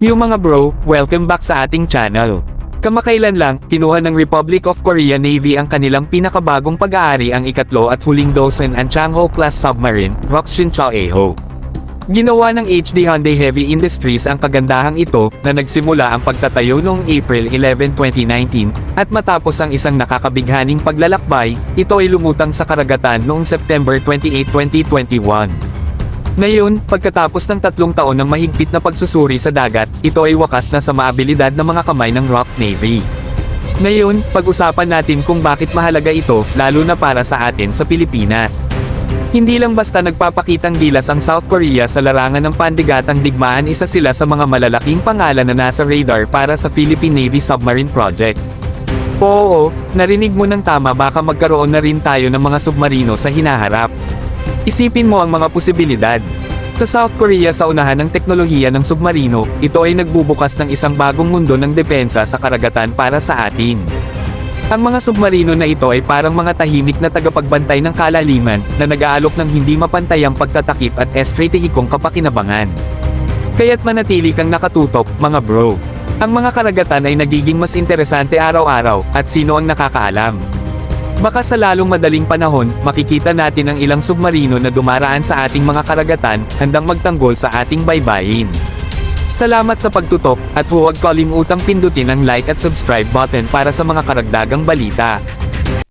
Yung mga bro, welcome back sa ating channel. Kamakailan lang, kinuha ng Republic of Korea Navy ang kanilang pinakabagong pag-aari ang ikatlo at huling Dosan ang Changho-class submarine, Rokshin Chaeho. Ginawa ng HD Hyundai Heavy Industries ang kagandahang ito na nagsimula ang pagtatayo noong April 11, 2019, at matapos ang isang nakakabighaning paglalakbay, ito ay lumutang sa karagatan noong September 28, 2021. Ngayon, pagkatapos ng 3 taon ng mahigpit na pagsusuri sa dagat, ito ay wakas na sa maabilidad ng mga kamay ng ROK Navy. Ngayon, pag-usapan natin kung bakit mahalaga ito, lalo na para sa atin sa Pilipinas. Hindi lang basta nagpapakitang gilas ang South Korea sa larangan ng pandigatang digmaan, isa sila sa mga malalaking pangalan na nasa radar para sa Philippine Navy Submarine Project. Oo, narinig mo ng tama, baka magkaroon na rin tayo ng mga submarino sa hinaharap. Isipin mo ang mga posibilidad. Sa South Korea sa unahan ng teknolohiya ng submarino, ito ay nagbubukas ng isang bagong mundo ng depensa sa karagatan para sa atin. Ang mga submarino na ito ay parang mga tahimik na tagapagbantay ng kalaliman, na nag-aalok ng hindi mapantayang pagtatakip at estratehikong kapakinabangan. Kaya't manatili kang nakatutok, mga bro. Ang mga karagatan ay nagiging mas interesante araw-araw, at sino ang nakakaalam? Baka sa lalong madaling panahon, makikita natin ang ilang submarino na dumaraan sa ating mga karagatan, handang magtanggol sa ating baybayin. Salamat sa pagtutok, at huwag kalimutang pindutin ang like at subscribe button para sa mga karagdagang balita.